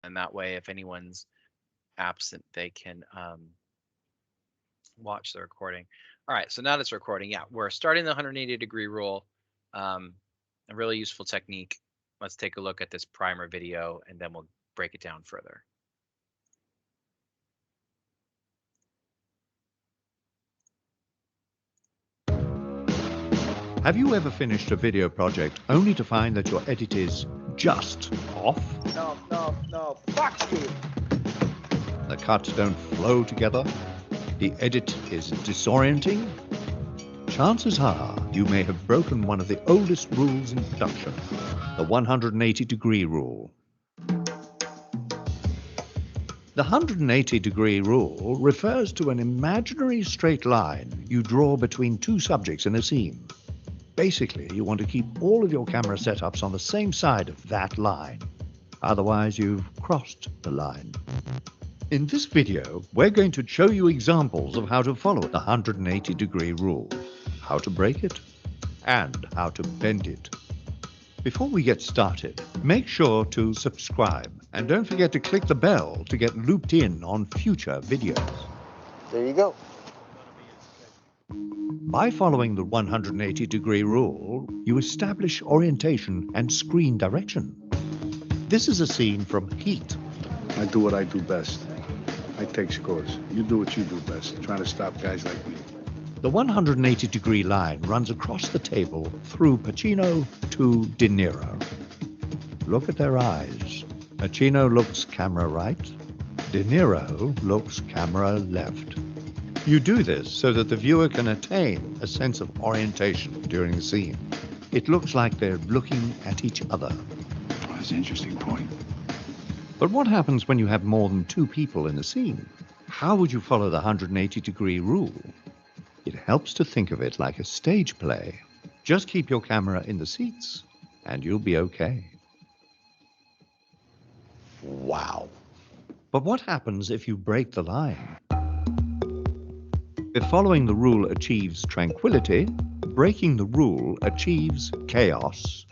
and that way, if anyone's absent, they can watch the recording. All right, so now that's recording. Yeah, we're starting the 180-degree rule. A really useful technique. Let's take a look at this primer video, and then we'll break it down further. Have you ever finished a video project only to find that your edit is just off? No, fuck you! The cuts don't flow together? The edit is disorienting? Chances are you may have broken one of the oldest rules in production, the 180-degree rule. The 180-degree rule refers to an imaginary straight line you draw between two subjects in a scene. Basically, you want to keep all of your camera setups on the same side of that line. Otherwise, you've crossed the line. In this video, we're going to show you examples of how to follow the 180-degree rule, how to break it, and how to bend it. Before we get started, make sure to subscribe and don't forget to click the bell to get looped in on future videos. There you go. By following the 180-degree rule, you establish orientation and screen direction. This is a scene from Heat. I do what I do best. I take scores. You do what you do best, trying to stop guys like me. The 180-degree line runs across the table through Pacino to De Niro. Look at their eyes. Pacino looks camera right. De Niro looks camera left. You do this so that the viewer can attain a sense of orientation during the scene. It looks like they're looking at each other. That's an interesting point. But what happens when you have more than two people in the scene? How would you follow the 180-degree rule? It helps to think of it like a stage play. Just keep your camera in the seats, and you'll be okay. Wow. But what happens if you break the line? If following the rule achieves tranquility, breaking the rule achieves chaos.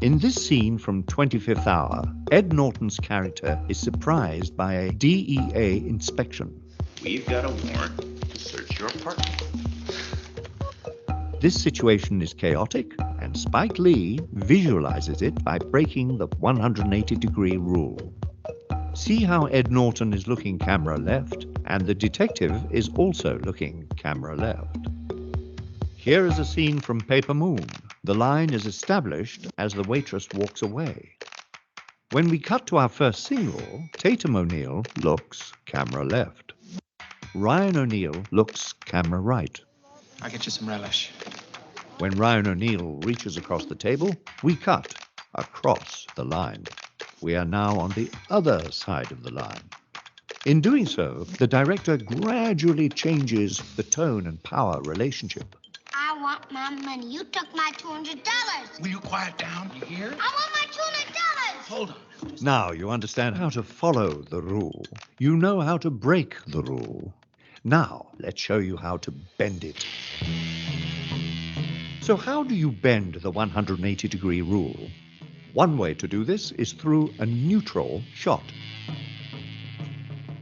In this scene from 25th Hour, Ed Norton's character is surprised by a DEA inspection. We've got a warrant to search your apartment. This situation is chaotic, and Spike Lee visualizes it by breaking the 180-degree rule. See how Ed Norton is looking camera left, and the detective is also looking camera left. Here is a scene from Paper Moon. The line is established as the waitress walks away. When we cut to our first single, Tatum O'Neal looks camera left. Ryan O'Neal looks camera right. I'll get you some relish. When Ryan O'Neal reaches across the table, we cut across the line. We are now on the other side of the line. In doing so, the director gradually changes the tone and power relationship. I want my money. You took my $200. Will you quiet down? You hear? I want my $200. Hold on. Now you understand how to follow the rule. You know how to break the rule. Now let's show you how to bend it. So how do you bend the 180-degree rule? One way to do this is through a neutral shot.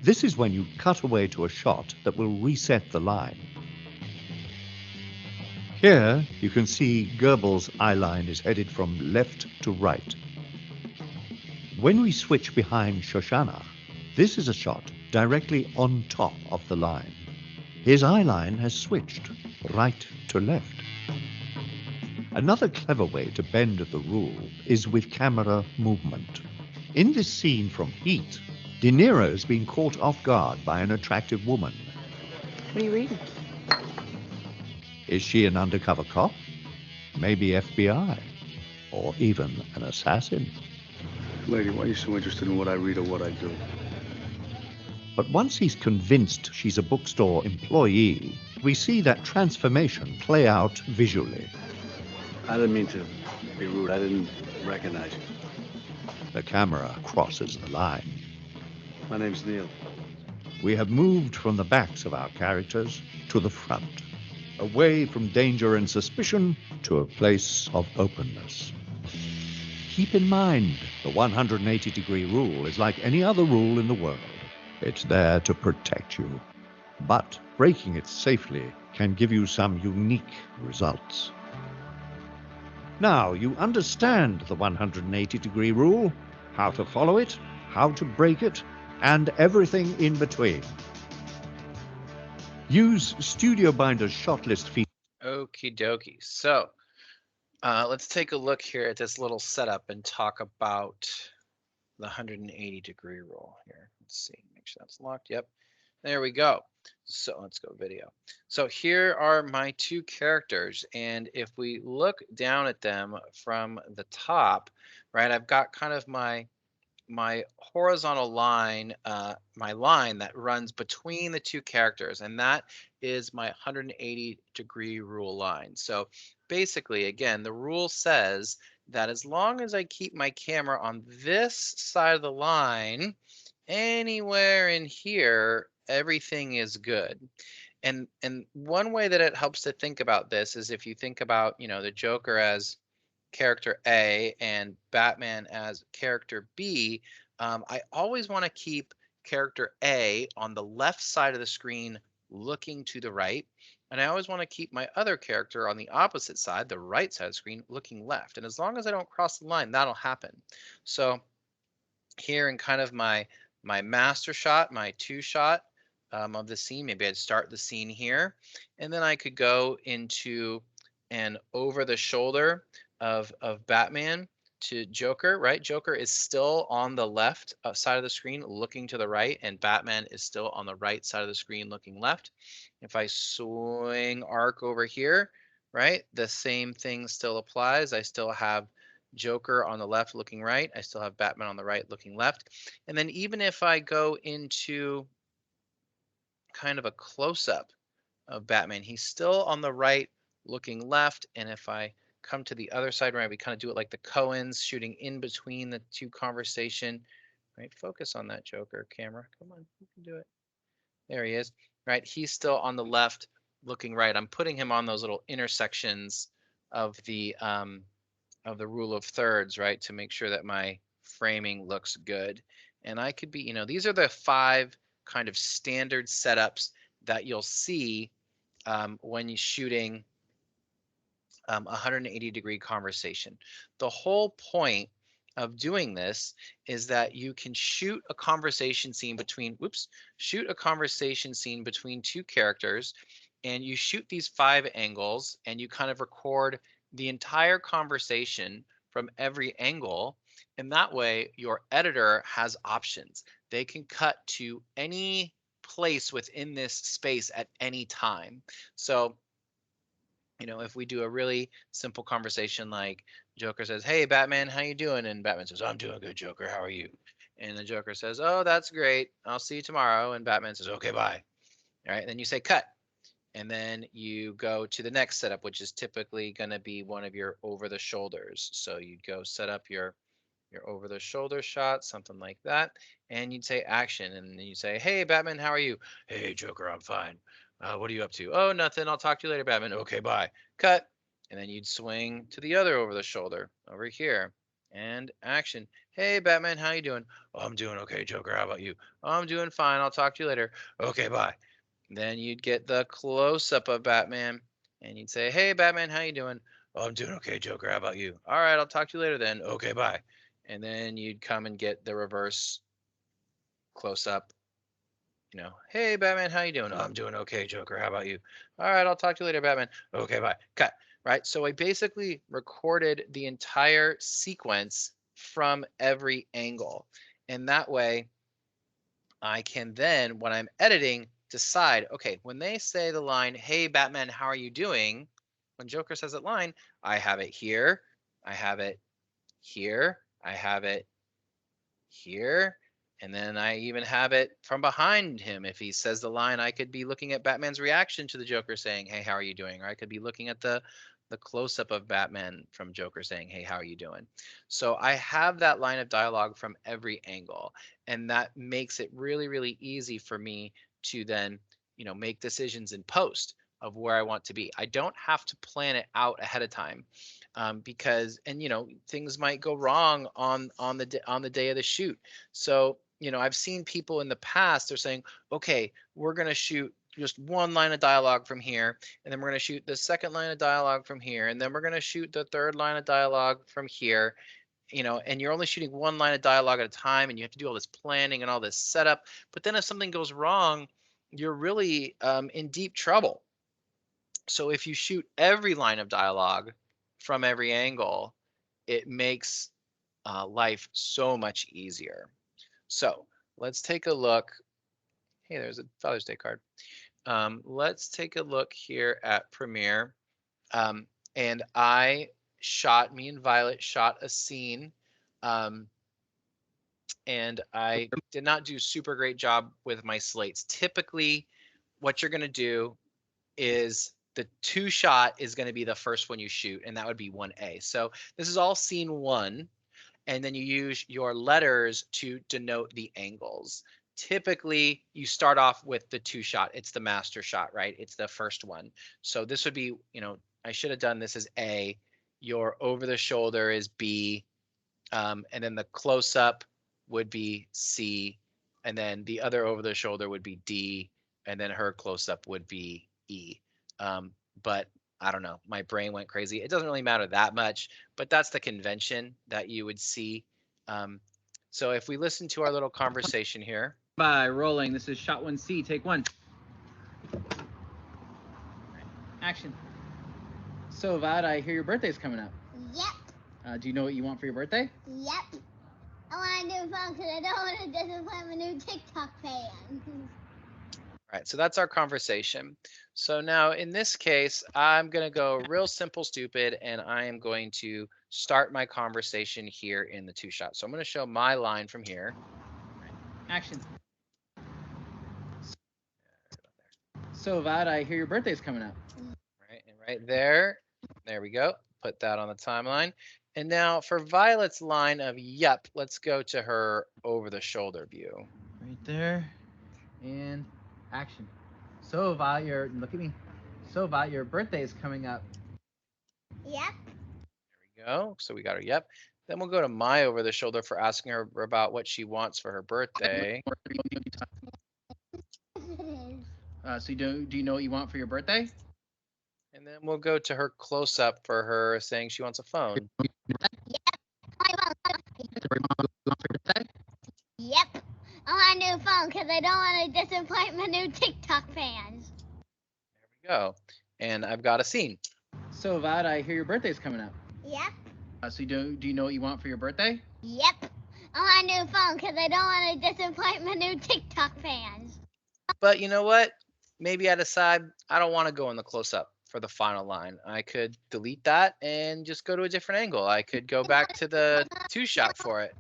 This is when you cut away to a shot that will reset the line. Here you can see Goebbels' eye line is headed from left to right. When we switch behind Shoshana, this is a shot directly on top of the line. His eye line has switched right to left. Another clever way to bend the rule is with camera movement. In this scene from Heat, De Niro's being caught off guard by an attractive woman. What are you reading? Is she an undercover cop? Maybe FBI? Or even an assassin? Lady, why are you so interested in what I read or what I do? But once he's convinced she's a bookstore employee, we see that transformation play out visually. I didn't mean to be rude. I didn't recognize you. The camera crosses the line. My name's Neil. We have moved from the backs of our characters to the front, away from danger and suspicion to a place of openness. keep in mind, the 180-degree rule is like any other rule in the world. It's there to protect you. But breaking it safely can give you some unique results. Now, you understand the 180-degree rule, how to follow it, how to break it, and everything in between. Use Studio Binder's shot list feature. Okie dokie. So let's take a look here at this little setup and talk about the 180-degree rule here. Let's see, make sure that's locked. Yep, there we go. So let's go video. So here are my two characters, and if we look down at them from the top, right, I've got kind of my horizontal line, my line that runs between the two characters, and that is my 180-degree rule line. So basically, again, the rule says that as long as I keep my camera on this side of the line, anywhere in here, everything is good. And one way that it helps to think about this is if you think about, the Joker as character A and Batman as character B, I always want to keep character A on the left side of the screen looking to the right. And I always want to keep my other character on the opposite side, the right side of the screen, looking left. And as long as I don't cross the line, that'll happen. So here in kind of my master shot, my two shot of the scene, maybe I'd start the scene here. And then I could go into an over the shoulder of Batman to Joker, right? Joker is still on the left side of the screen looking to the right, and Batman is still on the right side of the screen looking left. If I swing arc over here, right, the same thing still applies. I still have Joker on the left looking right. I still have Batman on the right looking left. And then even if I go into kind of a close-up of Batman, he's still on the right looking left. And if I come to the other side, right, we kind of do it like the Coens, shooting in between the two conversation, right? Focus on that Joker camera. Come on, you can do it. There he is, right? He's still on the left looking right. I'm putting him on those little intersections of the rule of thirds, right, to make sure that my framing looks good. And I could be, these are the 5 kind of standard setups that you'll see when you're shooting 180-degree conversation. The whole point of doing this is that you can shoot a conversation scene between, shoot a conversation scene between two characters, and you shoot these 5 angles, and you kind of record the entire conversation from every angle. And that way your editor has options. They can cut to any place within this space at any time. So if we do a really simple conversation like Joker says, "Hey, Batman, how you doing?" And Batman says, "I'm doing good, Joker. How are you?" And the Joker says, "Oh, that's great. I'll see you tomorrow." And Batman says, "Okay, bye." All right, and then you say cut. And then you go to the next setup, which is typically going to be one of your over the shoulders. So you'd go set up your over the shoulder shot, something like that. And you'd say action. And then you say, "Hey, Batman, how are you?" "Hey, Joker, I'm fine. What are you up to?" "Oh, nothing. I'll talk to you later, Batman." "Okay, bye." Cut. And then you'd swing to the other over the shoulder over here and action. "Hey, Batman, how you doing?" "Oh, I'm doing okay, Joker. How about you?" "Oh, I'm doing fine. I'll talk to you later." "Okay, bye." Then you'd get the close-up of Batman and you'd say, "Hey, Batman, how you doing?" "Oh, I'm doing okay, Joker. How about you?" "All right, I'll talk to you later then." "Okay, bye." And then you'd come and get the reverse close-up. "Hey, Batman, how you doing?" "Oh, I'm doing okay, Joker. How about you?" "All right, I'll talk to you later, Batman." "Okay, bye." Cut. Right? So I basically recorded the entire sequence from every angle. And that way I can then, when I'm editing, decide, okay, when they say the line, "Hey, Batman, how are you doing?" When Joker says that line, I have it here, I have it here, I have it here, and then I even have it from behind him. If he says the line, I could be looking at Batman's reaction to the Joker saying, "Hey, how are you doing?" Or I could be looking at the close-up of Batman from Joker saying, "Hey, how are you doing?" So I have that line of dialogue from every angle, and that makes it really, really easy for me to then, make decisions in post of where I want to be. I don't have to plan it out ahead of time. because, and things might go wrong on the day of the shoot. So I've seen people in the past, they're saying, okay, we're going to shoot just one line of dialogue from here, and then we're going to shoot the second line of dialogue from here, and then we're going to shoot the third line of dialogue from here, and you're only shooting one line of dialogue at a time, and you have to do all this planning and all this setup. But then if something goes wrong, you're really in deep trouble. So if you shoot every line of dialogue from every angle, it makes life so much easier. So let's take a look. Hey, there's a Father's Day card. Let's take a look here at Premiere. And me and Violet shot a scene. And I did not do super great job with my slates. Typically, what you're going to do is the 2 shot is going to be the first one you shoot, and that would be 1A. So this is all scene 1, and then you use your letters to denote the angles. Typically, you start off with the 2 shot. It's the master shot, right? It's the first one. So this would be, I should have done this as A. Your over the shoulder is B, and then the close up would be C, and then the other over the shoulder would be D, and then her close up would be E. But I don't know, my brain went crazy. It doesn't really matter that much, but that's the convention that you would see. So if we listen to our little conversation here. By rolling, this is shot 1C, take 1. Action. So Vad, I hear your birthday's coming up. Yep. Do you know what you want for your birthday? Yep. I want to do fun because I don't want to disappoint my new TikTok fans. All right, so that's our conversation. So now in this case, I'm going to go real simple, stupid, and I am going to start my conversation here in the 2 shot. So I'm going to show my line from here. Action. So Vad, I hear your birthday's coming up. Right, and right there we go. Put that on the timeline. And now for Violet's line of yep, let's go to her over the shoulder view. Right there. And action. So Vad, look at me. So Vad, your birthday is coming up. Yep. There we go. So we got her yep. Then we'll go to my over the shoulder for asking her about what she wants for her birthday. So do you know what you want for your birthday? Yep. And then we'll go to her close up for her saying she wants a phone. Yep. I want a new phone because I don't want to disappoint my new TikTok fans. There we go. And I've got a scene. So Vad, I hear your birthday's coming up. Yep. So do you know what you want for your birthday? Yep. I want a new phone because I don't want to disappoint my new TikTok fans. But you know what? Maybe I decide I don't want to go in the close up for the final line. I could delete that and just go to a different angle. I could go back to the 2 shot for it.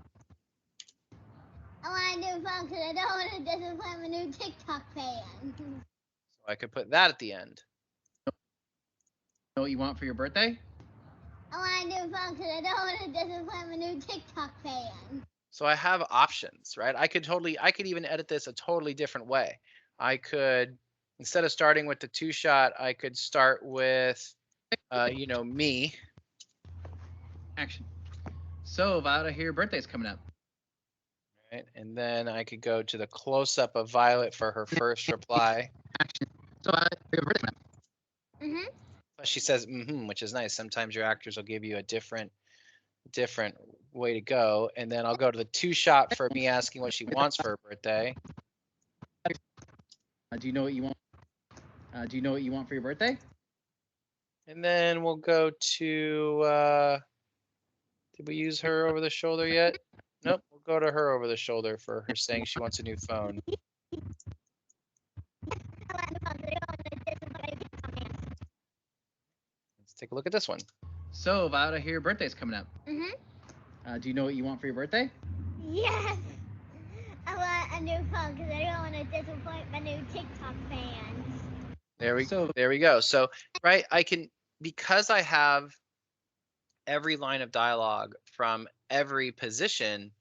I want a new phone because I don't want to disappoint my new TikTok fans. So I could put that at the end. Know what you want for your birthday? I want a new phone because I don't want to disappoint my new TikTok fans. So I have options, right? I could even edit this a totally different way. I could, instead of starting with the 2 shot, I could start with, me. Action. So Vad, I hear your birthday's coming up. Right, and then I could go to the close up of Violet for her first reply. Action. So Vad, I hear your birthday's coming up. But she says, which is nice. Sometimes your actors will give you a different way to go. And then I'll go to the 2 shot for me asking what she wants for her birthday. Do you know what you want? Do you know what you want for your birthday? And then we'll go to, did we use her over the shoulder yet? Nope, we'll go to her over the shoulder for her saying she wants a new phone. Let's take a look at this one. So Vad, I hear your birthday's coming up. Do you know what you want for your birthday? Yes. I want a new phone because I don't want to disappoint my new TikTok fans. There we go. So, right, because I have every line of dialogue from every position,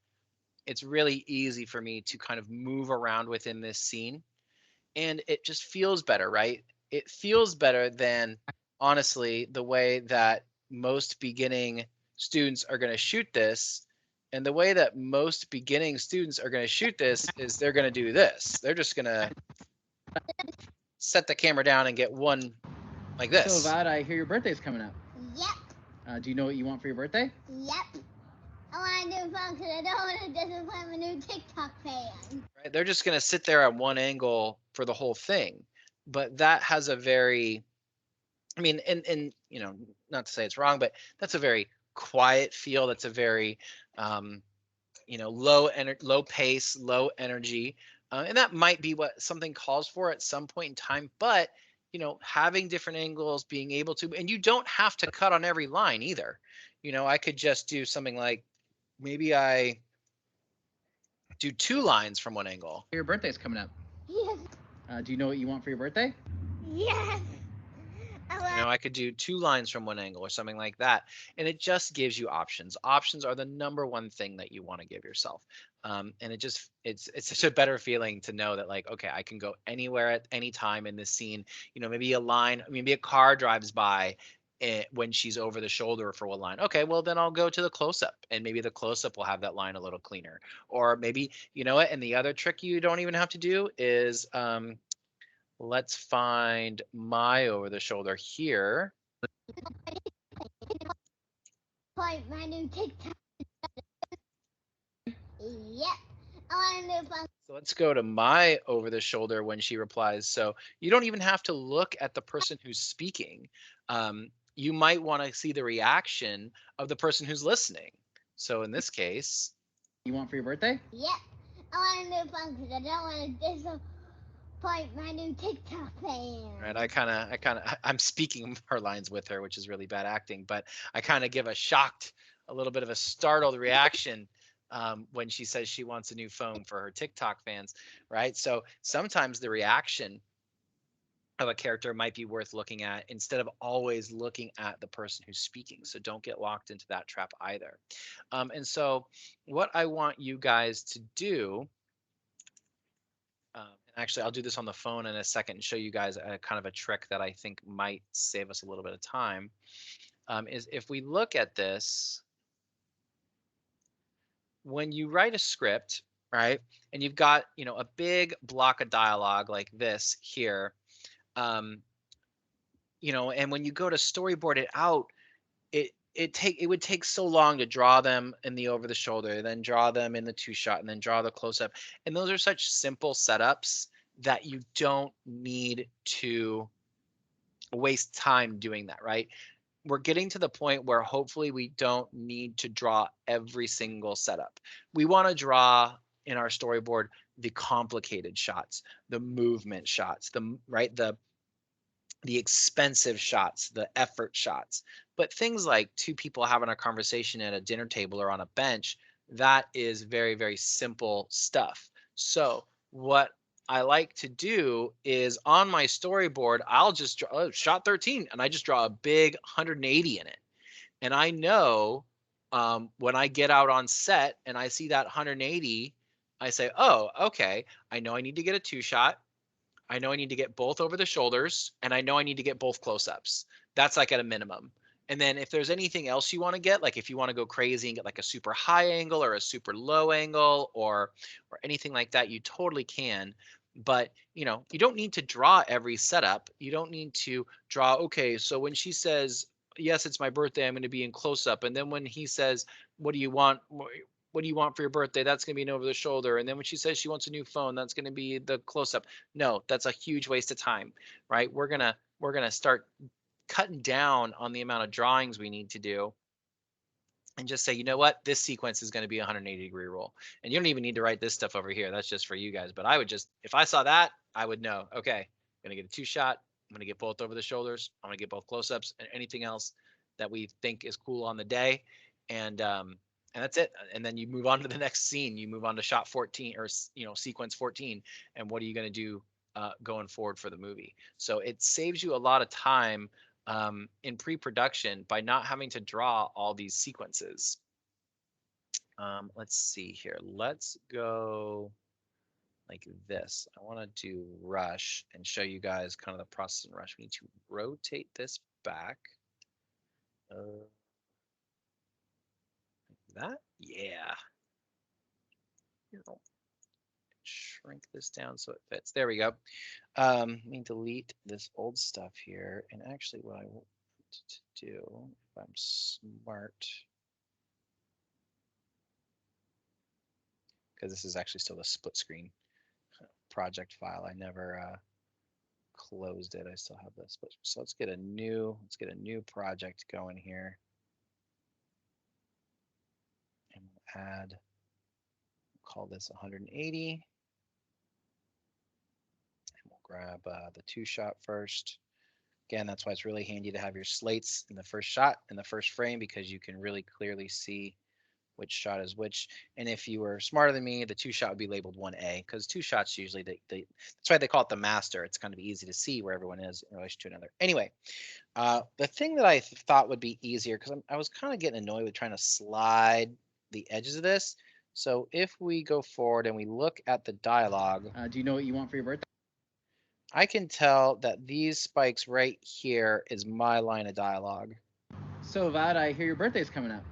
it's really easy for me to kind of move around within this scene. And it just feels better, right? It feels better than, honestly, the way that most beginning students are going to shoot this. And the way that most beginning students are going to shoot this is they're going to do this. They're just going to set the camera down and get one like this. So, Vod, I hear your birthday's coming up. Yep. Do you know what you want for your birthday? Yep. I want a new phone because I don't want to disappoint my new TikTok fan. Right? They're just going to sit there at one angle for the whole thing. But that has a very, I mean, and you know, not to say it's wrong, but that's a very quiet feel. That's a very, you know, low pace, low energy. And that might be what something calls for at some point in time. But, you know, having different angles, being able to, and you don't have to cut on every line either. You know, I could just do something like, maybe I do 2 lines from one angle. Your birthday's coming up. Yes. Do you know what you want for your birthday? Yes. You know, I could do 2 lines from one angle or something like that. And it just gives you options. Options are the #1 thing that you want to give yourself. And it's such a better feeling to know that, like, okay, I can go anywhere at any time in this scene. You know, maybe a line, maybe a car drives by when she's over the shoulder for one line. Okay, well, then I'll go to the close-up, and maybe the close-up will have that line a little cleaner. Or maybe, you know what, and the other trick you don't even have to do is, let's find my over the shoulder here. My new TikTok. Yep. I want a new phone. So let's go to my over the shoulder when she replies. So you don't even have to look at the person who's speaking. You might want to see the reaction of the person who's listening. So in this case, you want for your birthday? Yep. I want a new phone because I don't want to disappoint my new TikTok fan. Right. I'm speaking her lines with her, which is really bad acting, but I kind of give a little bit of a startled reaction when she says she wants a new phone for her TikTok fans, right? So sometimes the reaction of a character might be worth looking at instead of always looking at the person who's speaking. So don't get locked into that trap either. And so what I want you guys to do, and actually I'll do this on the phone in a second and show you guys a kind of a trick that I think might save us a little bit of time, is if we look at this, when you write a script, right, and you've got, you know, a big block of dialogue like this here, you know, and when you go to storyboard it out, it would take so long to draw them in the over the shoulder, then draw them in the 2-shot, and then draw the close up. And those are such simple setups that you don't need to waste time doing that, right? We're getting to the point where hopefully we don't need to draw every single setup. We want to draw in our storyboard the complicated shots, the movement shots, the expensive shots, the effort shots. But things like 2 people having a conversation at a dinner table or on a bench, that is very, very simple stuff. So what I like to do is on my storyboard, I'll just draw shot 13 and I just draw a big 180 in it. And I know when I get out on set and I see that 180, I say, oh, okay, I know I need to get a 2-shot. I know I need to get both over the shoulders, and I know I need to get both close-ups. That's like at a minimum. And then if there's anything else you want to get, like if you want to go crazy and get like a super high angle or a super low angle or anything like that, you totally can. But, you know, you don't need to draw every setup. You don't need to draw, okay, so when she says, yes, it's my birthday, I'm going to be in close-up. And then when he says, what do you want? What do you want for your birthday? That's going to be an over the shoulder. And then when she says she wants a new phone, that's going to be the close up. No, that's a huge waste of time, right? We're going to start cutting down on the amount of drawings we need to do and just say, you know what, this sequence is going to be a 180-degree rule. And you don't even need to write this stuff over here. That's just for you guys. But I would just, if I saw that, I would know, okay, I'm going to get a 2-shot. I'm going to get both over the shoulders. I'm going to get both close-ups and anything else that we think is cool on the day. And that's it. And then you move on to the next scene. You move on to shot 14 or, you know, sequence 14. And what are you going to do going forward for the movie? So it saves you a lot of time in pre-production by not having to draw all these sequences. Let's see here. Let's go like this. I want to do rush and show you guys kind of the process in rush. We need to rotate this back That? Yeah. Here, I'll shrink this down so it fits. There we go. Let me delete this old stuff here. And actually what I want to do, if I'm smart, because this is actually still a split screen project file. I never closed it. I still have this, but so let's get a new project going here. And we'll add, call this 180. And we'll grab the 2-shot first. Again, that's why it's really handy to have your slates in the first shot, in the first frame, because you can really clearly see which shot is which. And if you were smarter than me, the 2-shot would be labeled 1A, because 2 shots usually, that's why they call it the master. It's kind of easy to see where everyone is in relation to another. Anyway, the thing that I thought would be easier, because I was kind of getting annoyed with trying to slide the edges of this. So if we go forward and we look at the dialogue. Do you know what you want for your birthday? I can tell that these spikes right here is my line of dialogue. So Vad, I hear your birthday's coming up.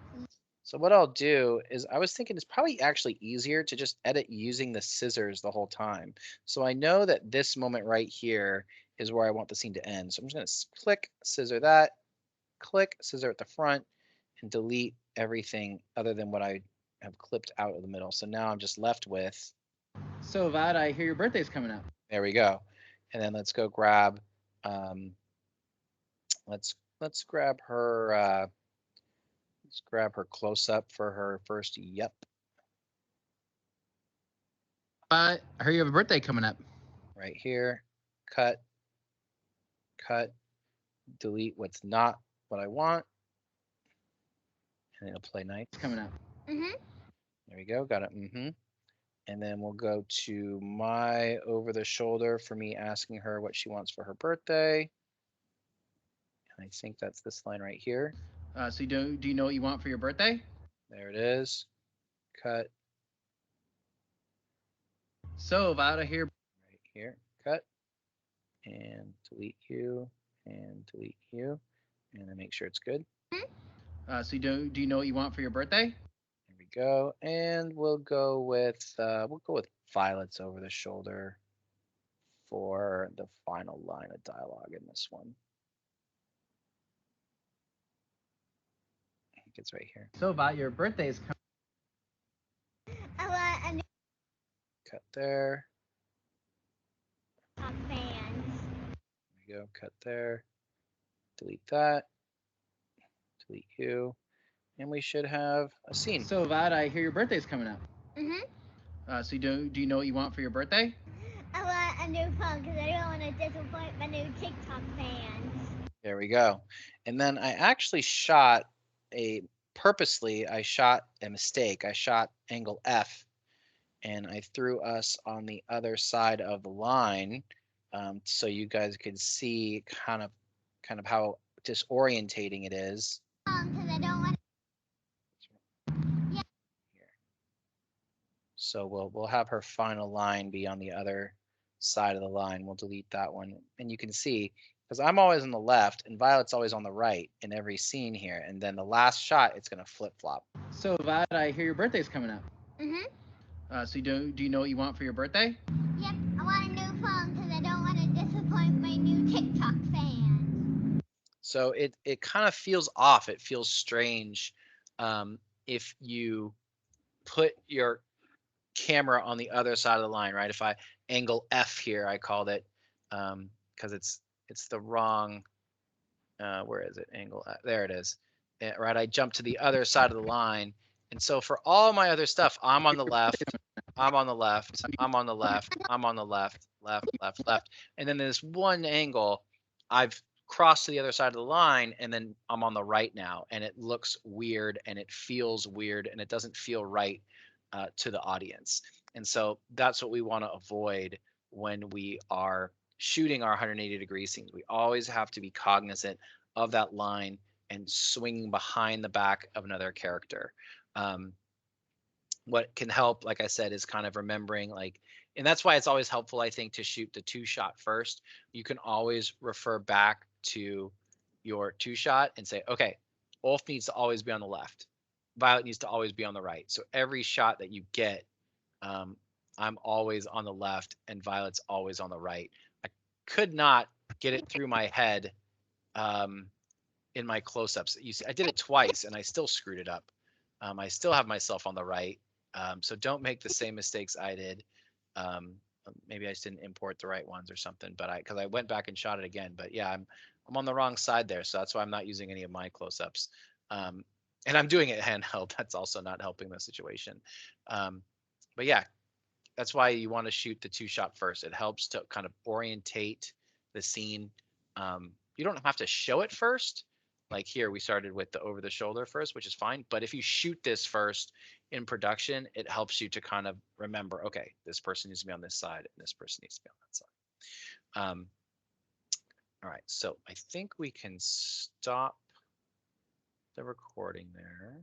So what I'll do is, I was thinking it's probably actually easier to just edit using the scissors the whole time. So I know that this moment right here is where I want the scene to end. So I'm just going to click, scissor that, click, scissor at the front, and delete everything other than what I have clipped out of the middle. So now I'm just left with. So Vad, I hear your birthday's coming up. There we go. And then let's go grab. Let's grab her. Let's grab her close up for her first. Yep. I heard you have a birthday coming up. Right here. Cut. Cut. Delete what's not what I want. And it'll play nice. It's coming up. Mhm. There we go. Got it. And then we'll go to my over the shoulder for me asking her what she wants for her birthday. And I think that's this line right here. So do you know what you want for your birthday? There it is. Cut. So Vad, I hear. Right here. Cut. And delete you. And delete you. And then make sure it's good. So do you know what you want for your birthday? There we go. And we'll go with Violet's over the shoulder for the final line of dialogue in this one. I think it's right here. So Vad, your birthday is coming. I want a new Cut there. TikTok fans. There we go. Cut there. Delete that. Delete you. And we should have a scene. So Vad, I hear your birthday's coming up. Mhm. So do you know what you want for your birthday? I want a new phone because I don't want to disappoint my new TikTok fans. There we go. And then I actually shot purposely, I shot a mistake. I shot angle F, and I threw us on the other side of the line, so you guys could see kind of how disorientating it is. Because I don't want. So we'll have her final line be on the other side of the line. We'll delete that one, and you can see, because I'm always on the left and Violet's always on the right in every scene here, and then the last shot it's gonna flip flop. So Vad, I hear your birthday's coming up. Mhm. So do you know what you want for your birthday? Yep. I want a new phone because I don't want to disappoint my new TikTok fans. So it kind of feels off. It feels strange if you put your camera on the other side of the line, right? If I angle F here, I called it, because it's the wrong. Where is it? Angle F. There it is. Right. I jumped to the other side of the line, and so for all my other stuff, I'm on the left. I'm on the left. I'm on the left. I'm on the left. Left. Left. Left. And then there's one angle. I've crossed to the other side of the line, and then I'm on the right now, and it looks weird, and it feels weird, and it doesn't feel right to the audience. And so that's what we want to avoid when we are shooting our 180-degree scenes. We always have to be cognizant of that line and swinging behind the back of another character. What can help, like I said, is kind of remembering, and that's why it's always helpful, I think, to shoot the 2-shot first. You can always refer back to your 2-shot and say, okay, Ulf needs to always be on the left. Violet needs to always be on the right. So every shot that you get, I'm always on the left and Violet's always on the right. I could not get it through my head in my close-ups. You see, I did it twice and I still screwed it up. I still have myself on the right. So don't make the same mistakes I did. Maybe I just didn't import the right ones or something, but because I went back and shot it again. But yeah, I'm on the wrong side there, so that's why I'm not using any of my close-ups. And I'm doing it handheld. That's also not helping the situation. But yeah, that's why you want to shoot the 2-shot first. It helps to kind of orientate the scene. You don't have to show it first. Like here, we started with the over the shoulder first, which is fine. But if you shoot this first in production, it helps you to kind of remember, okay, this person needs to be on this side and this person needs to be on that side. All right, so I think we can stop the recording there.